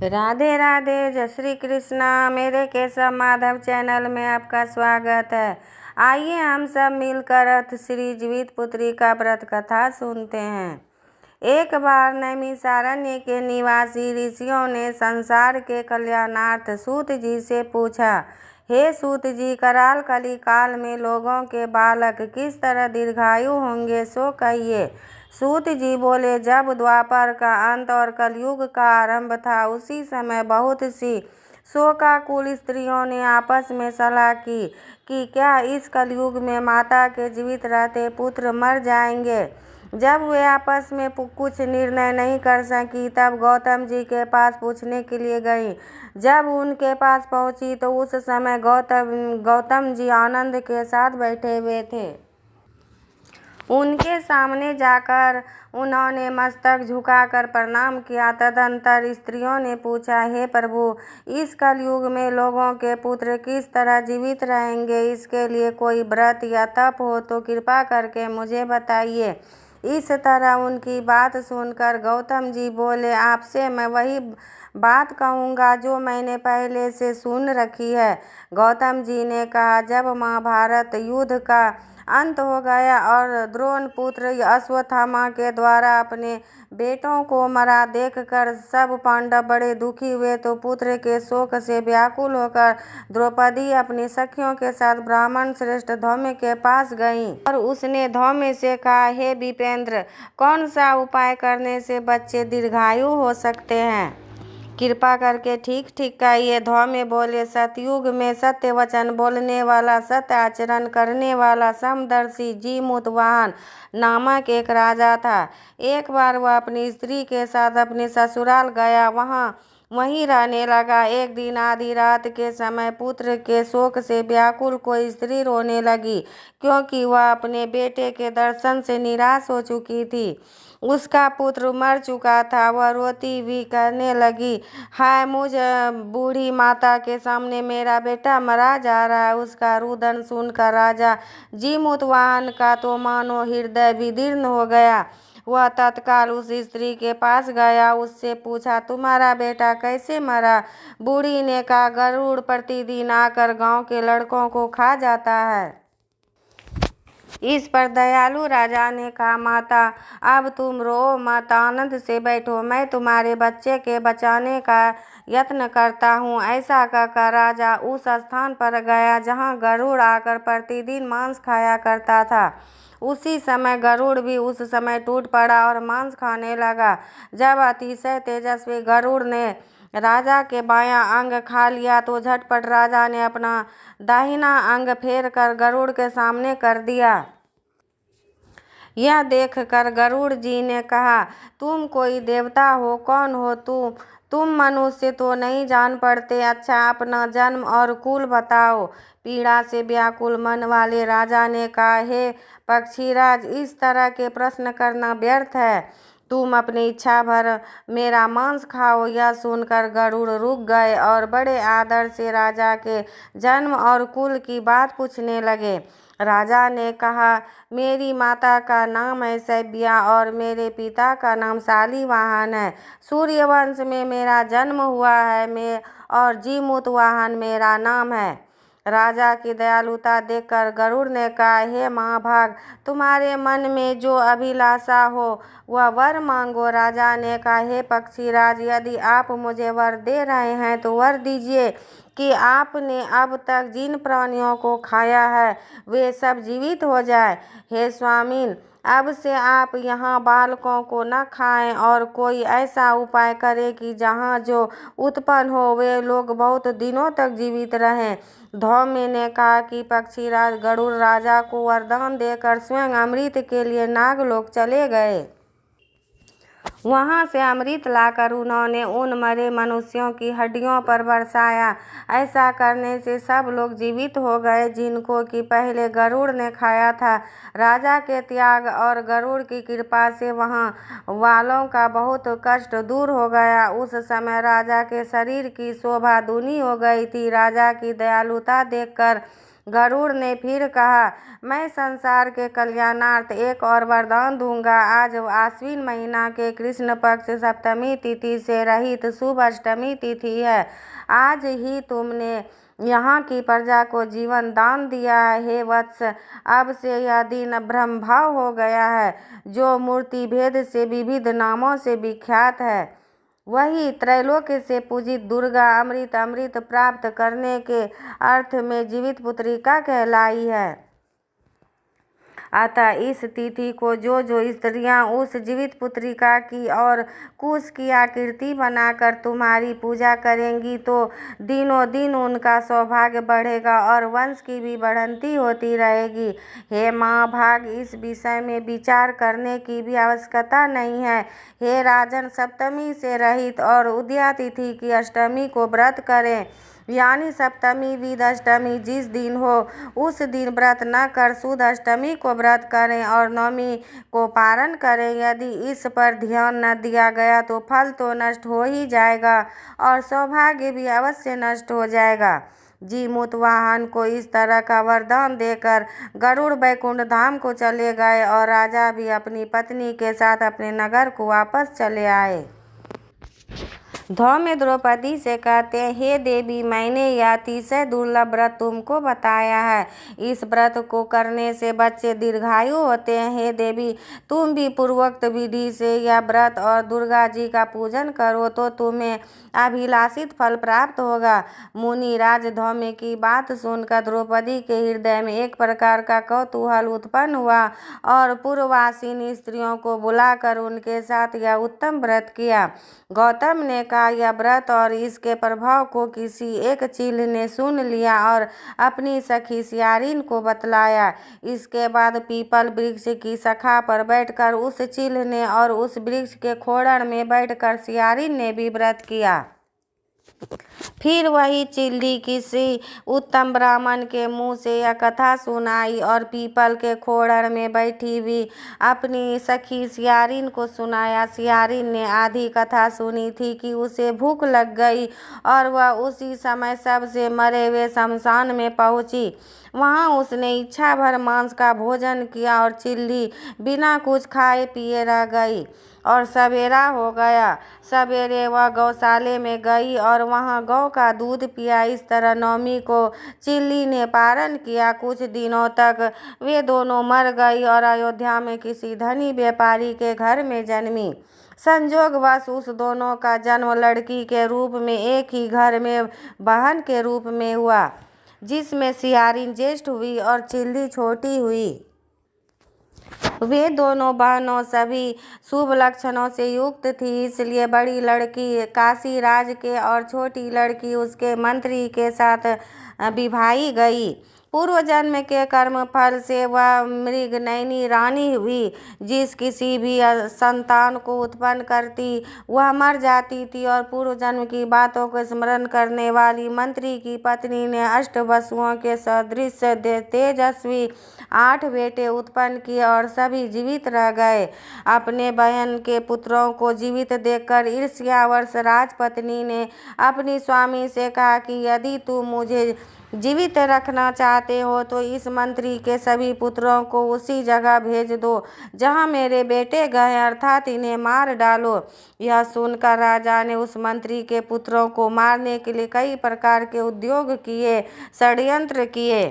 राधे राधे, जय श्री कृष्णा। मेरे केशव माधव चैनल में आपका स्वागत है। आइए हम सब मिलकर रथ श्री जीवित पुत्री का व्रत कथा सुनते हैं। एक बार नैमिषारण्य के निवासी ऋषियों ने संसार के कल्याणार्थ सूत जी से पूछा, हे सूत जी, कराल कली काल में लोगों के बालक किस तरह दीर्घायु होंगे, सो कहिए। सूत जी बोले, जब द्वापर का अंत और कलयुग का आरंभ था, उसी समय बहुत सी शोकाकुल स्त्रियों ने आपस में सलाह की कि क्या इस कलयुग में माता के जीवित रहते पुत्र मर जाएंगे। जब वे आपस में कुछ निर्णय नहीं कर सकी, तब गौतम जी के पास पूछने के लिए गई। जब उनके पास पहुंची तो उस समय गौतम जी आनंद के साथ बैठे हुए थे। उनके सामने जाकर उन्होंने मस्तक झुकाकर प्रणाम किया। तदंतर स्त्रियों ने पूछा, हे प्रभु, इस कलयुग में लोगों के पुत्र किस तरह जीवित रहेंगे? इसके लिए कोई व्रत या तप हो तो कृपा करके मुझे बताइए। इस तरह उनकी बात सुनकर गौतम जी बोले, आपसे मैं वही बात कहूँगा जो मैंने पहले से सुन रखी है। गौतम जी ने कहा, जब महाभारत युद्ध का अंत हो गया और द्रोण पुत्र अश्वत्थामा के द्वारा अपने बेटों को मरा देखकर सब पांडव बड़े दुखी हुए, तो पुत्र के शोक से व्याकुल होकर द्रौपदी अपनी सखियों के साथ ब्राह्मण श्रेष्ठ धौम्य के पास गईं और उसने धौम्य से कहा, हे विपेंद्र, कौन सा उपाय करने से बच्चे दीर्घायु हो सकते हैं? कृपा करके ठीक ठीक कहिए। धौम्य बोले, सतयुग में सत्य वचन बोलने वाला, सत्य आचरण करने वाला समदर्शी जीमूतवाहन नामक एक राजा था। एक बार वह अपनी स्त्री के साथ अपने ससुराल गया, वहीं रहने लगा। एक दिन आधी रात के समय पुत्र के शोक से व्याकुल कोई स्त्री रोने लगी, क्योंकि वह अपने बेटे के दर्शन से निराश हो चुकी थी। उसका पुत्र मर चुका था। वह रोती भी कहने लगी, हाय मुझ बूढ़ी माता के सामने मेरा बेटा मरा जा रहा है। उसका रुदन सुनकर राजा जीमूतवाहन का तो मानो हृदय विदीर्ण हो गया। वह तत्काल उस स्त्री के पास गया, उससे पूछा, तुम्हारा बेटा कैसे मरा? बूढ़ी ने कहा, गरुड़ प्रतिदिन आकर गांव के लड़कों को खा जाता है। इस पर दयालु राजा ने कहा, माता, अब तुम रो मत, आनंद से बैठो, मैं तुम्हारे बच्चे के बचाने का यत्न करता हूँ। ऐसा कहकर राजा उस स्थान पर गया जहाँ गरुड़ आकर प्रतिदिन मांस खाया करता था। उसी समय गरुड़ भी उस समय टूट पड़ा और मांस खाने लगा। जब अतिशय तेजस्वी गरुड़ ने राजा के बायां अंग खा लिया तो झटपट राजा ने अपना दाहिना अंग फेर कर गरुड़ के सामने कर दिया। यह देखकर गरुड़ जी ने कहा, तुम कोई देवता हो? कौन हो तुम मनुष्य तो नहीं जान पड़ते। अच्छा, अपना जन्म और कुल बताओ। पीड़ा से व्याकुल मन वाले राजा ने कहा, हे पक्षीराज, इस तरह के प्रश्न करना व्यर्थ है। तुम अपनी इच्छा भर मेरा मांस खाओ। यह सुनकर गरुड़ रुक गए और बड़े आदर से राजा के जन्म और कुल की बात पूछने लगे। राजा ने कहा, मेरी माता का नाम है सैब्या और मेरे पिता का नाम शालिवाहन है। सूर्यवंश में मेरा जन्म हुआ है और जीमूतवाहन मेरा नाम है। राजा की दयालुता देखकर गरुड़ ने कहा, हे महाभाग, तुम्हारे मन में जो अभिलाषा हो वह वर मांगो। राजा ने कहा, हे पक्षीराज, यदि आप मुझे वर दे रहे हैं तो वर दीजिए कि आपने अब तक जिन प्राणियों को खाया है वे सब जीवित हो जाए। हे स्वामीन, अब से आप यहाँ बालकों को न खाएं और कोई ऐसा उपाय करें कि जहाँ जो उत्पन्न हो वे लोग बहुत दिनों तक जीवित रहें। धौम्य ने कहा कि पक्षीराज गरुड़ राजा को वरदान देकर स्वयं अमृत के लिए नागलोक चले गए। वहाँ से अमृत लाकर उन्होंने उन मरे मनुष्यों की हड्डियों पर बरसाया। ऐसा करने से सब लोग जीवित हो गए जिनको कि पहले गरुड़ ने खाया था। राजा के त्याग और गरुड़ की कृपा से वहाँ वालों का बहुत कष्ट दूर हो गया। उस समय राजा के शरीर की शोभा दूनी हो गई थी। राजा की दयालुता देखकर गरुड़ ने फिर कहा, मैं संसार के कल्याणार्थ एक और वरदान दूंगा। आज आश्विन महीना के कृष्ण पक्ष सप्तमी तिथि से रहित शुभ अष्टमी तिथि है। आज ही तुमने यहाँ की प्रजा को जीवन दान दिया है। हे वत्स, अब से यह दिन ब्रह्मभाव हो गया है, जो मूर्ति भेद से विविध नामों से विख्यात है। वही त्रैलोक्य से पूजित दुर्गा अमृत प्राप्त करने के अर्थ में जीवित पुत्रिका कहलाई है। अतः इस तिथि को जो स्त्रियां उस जीवित पुत्रिका की और कुश की आकृति बनाकर तुम्हारी पूजा करेंगी, तो दिनों दिन उनका सौभाग्य बढ़ेगा और वंश की भी बढ़ंती होती रहेगी। हे माँ भाग, इस विषय में विचार करने की भी आवश्यकता नहीं है। हे राजन, सप्तमी से रहित और उदया तिथि की अष्टमी को व्रत करें, यानी सप्तमी विद अष्टमी जिस दिन हो उस दिन व्रत न कर शुद्ध अष्टमी को व्रत करें और नवमी को पारण करें। यदि इस पर ध्यान न दिया गया तो फल तो नष्ट हो ही जाएगा और सौभाग्य भी अवश्य नष्ट हो जाएगा। जीमूत वाहन को इस तरह का वरदान देकर गरुड़ वैकुंठ धाम को चले गए और राजा भी अपनी पत्नी के साथ अपने नगर को वापस चले आए। धौम्य द्रौपदी से कहते हैं, हे देवी, मैंने यह अतिशय दुर्लभ व्रत तुमको बताया है। इस व्रत को करने से बच्चे दीर्घायु होते हैं। हे देवी, तुम भी पूर्वोक्त विधि से यह व्रत और दुर्गा जी का पूजन करो तो तुम्हें अभिलाषित फल प्राप्त होगा। मुनिराज धौम्य की बात सुनकर द्रौपदी के हृदय में एक प्रकार का कौतूहल उत्पन्न हुआ और पूर्ववासिनी स्त्रियों को बुलाकर उनके साथ यह उत्तम व्रत किया। गौतम ने कहा, यह व्रत और इसके प्रभाव को किसी एक चील ने सुन लिया और अपनी सखी सियारिन को बतलाया। इसके बाद पीपल वृक्ष की शाखा पर बैठकर उस चील ने और उस वृक्ष के खोड़ण में बैठकर सियारिन ने भी व्रत किया। फिर वही चिल्ली किसी उत्तम ब्राह्मण के मुंह से यह कथा सुनाई और पीपल के खोड़ण में बैठी हुई अपनी सखी सियारिन को सुनाया। सियारिन ने आधी कथा सुनी थी कि उसे भूख लग गई और वह उसी समय सबसे मरे हुए शमशान में पहुंची। वहां उसने इच्छा भर मांस का भोजन किया और चिल्ली बिना कुछ खाए पिए रह गई और सवेरा हो गया। सवेरे वह गौशाले में गई और वहां गौ का दूध पिया। इस तरह नवमी को चिल्ली ने पारण किया। कुछ दिनों तक वे दोनों मर गई और अयोध्या में किसी धनी व्यापारी के घर में जन्मी। संजोगवश उस दोनों का जन्म लड़की के रूप में एक ही घर में बहन के रूप में हुआ, जिसमें सियारिन ज्येष्ठ हुई और चिल्ली छोटी हुई। वे दोनों बहनों सभी शुभ लक्षणों से युक्त थी, इसलिए बड़ी लड़की काशी राज के और छोटी लड़की उसके मंत्री के साथ विवाही गई। पूर्व जन्म के कर्म फल से वह मृगनयनी रानी हुई। जिस किसी भी संतान को उत्पन्न करती वह मर जाती थी और पूर्व जन्म की बातों को स्मरण करने वाली मंत्री की पत्नी ने अष्टवसुओं के सदृश तेजस्वी 8 बेटे उत्पन्न किए और सभी जीवित रह गए। अपने बहन के पुत्रों को जीवित देखकर ईर्ष्यावश राजपत्नी ने अपनी स्वामी से कहा कि यदि तुम मुझे जीवित रखना चाहते हो तो इस मंत्री के सभी पुत्रों को उसी जगह भेज दो जहां मेरे बेटे गए, अर्थात इन्हें मार डालो। यह सुनकर राजा ने उस मंत्री के पुत्रों को मारने के लिए कई प्रकार के उद्योग किए, षड्यंत्र किए,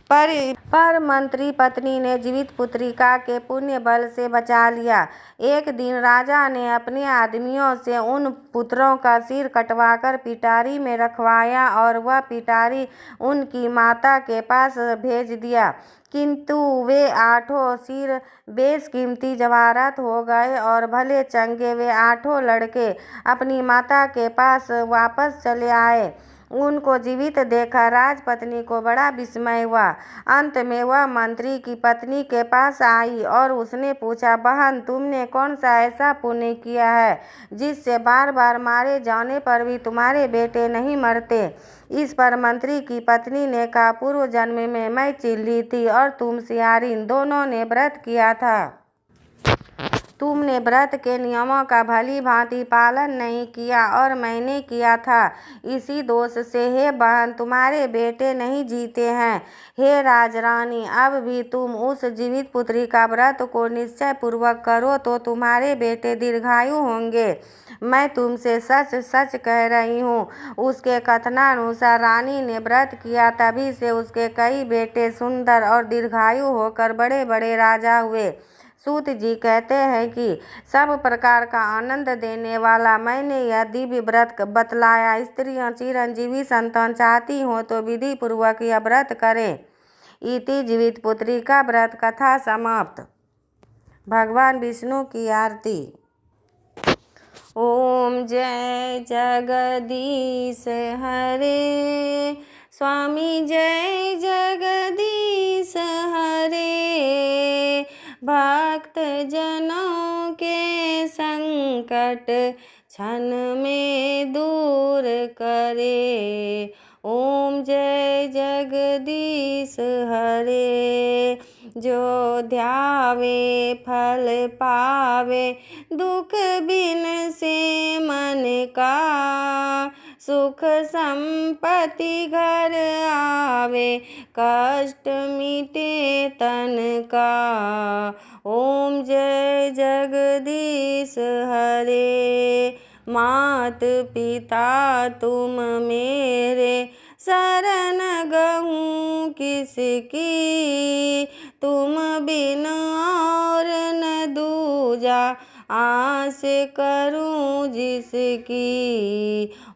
पर मंत्री पत्नी ने जीवित पुत्रिका के पुण्य बल से बचा लिया। एक दिन राजा ने अपने आदमियों से उन पुत्रों का सिर कटवाकर पिटारी में रखवाया और वह पिटारी उनकी माता के पास भेज दिया, किंतु वे 8 सिर बेशकीमती जवाहरात हो गए और भले चंगे वे 8 लड़के अपनी माता के पास वापस चले आए। उनको जीवित देखा राजपत्नी को बड़ा विस्मय हुआ। अंत में वह मंत्री की पत्नी के पास आई और उसने पूछा, बहन, तुमने कौन सा ऐसा पुण्य किया है जिससे बार बार मारे जाने पर भी तुम्हारे बेटे नहीं मरते? इस पर मंत्री की पत्नी ने कहा, पूर्व जन्म में मैं चिल्ली थी और तुम सियारिन, दोनों ने व्रत किया था। तुमने व्रत के नियमों का भली भांति पालन नहीं किया और मैंने किया था। इसी दोष से हे बहन तुम्हारे बेटे नहीं जीते हैं। हे राजरानी, अब भी तुम उस जीवित पुत्री का व्रत को निश्चय पूर्वक करो तो तुम्हारे बेटे दीर्घायु होंगे। मैं तुमसे सच सच कह रही हूँ। उसके कथनानुसार रानी ने व्रत किया, तभी से उसके कई बेटे सुंदर और दीर्घायु होकर बड़े बड़े राजा हुए। सूत जी कहते हैं कि सब प्रकार का आनंद देने वाला मैंने यह दिव्य व्रत बतलाया। स्त्रियां चिरंजीवी संतान चाहती हों तो विधि पूर्वक यह व्रत करें। इति जीवित पुत्री का व्रत कथा समाप्त। भगवान विष्णु की आरती। ओम जय जगदीश हरे, स्वामी जय जगदीश हरे। भक्त जनों के संकट क्षण में दूर करे। ओम जय जगदीश हरे। जो ध्यावे फल पावे, दुख बिन से मन का। सुख संपत्ति घर आवे, कष्ट मिटे तन का। ओम जय जगदीश हरे। मात पिता तुम मेरे, शरण गहूँ किसकी। तुम बिन और न दूजा, आस करूं जिसकी।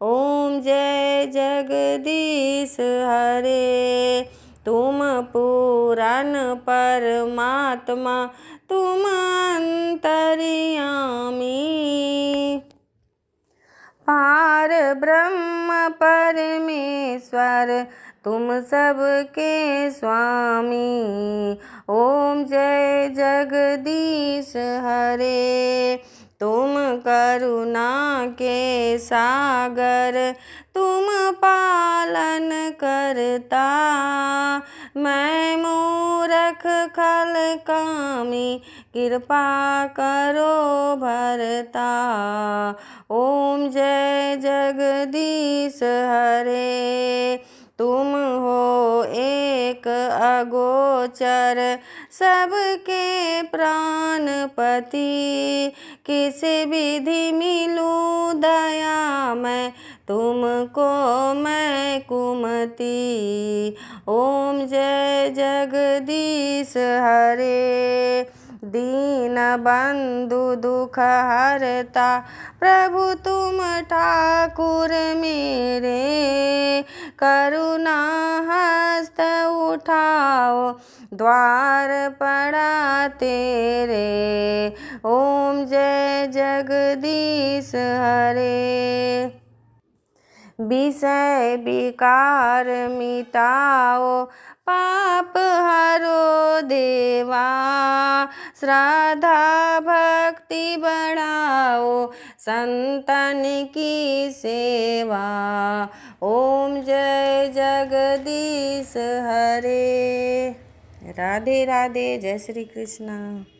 ओम जय जगदीश हरे। तुम पूरन परमात्मा, तुम अंतर्यामी। पार ब्रह्म परमेश्वर, तुम सबके स्वामी। ओम जय जगदीश हरे। तुम करुणा के सागर, तुम पालन करता। मैं मूरख खल कामी, कृपा करो भरता। ओम जय जगदीश हरे। तुम हो एक अगोचर, सबके प्राणपति। किस विधि मिलूं दया मैं, तुमको मैं कुमति। ओम जय जगदीश हरे। दीन बंधु दुख हरता, प्रभु तुम ठाकुर मेरे। करुणा हस्त उठाओ, द्वार पड़ा तेरे। ओम जय जगदीश हरे। विषय विकार मिटाओ, पाप हरो देवा। श्रद्धा भक्ति बढ़ाओ, संतन की सेवा। ओम जय जगदीश हरे। राधे राधे। जय श्री कृष्ण।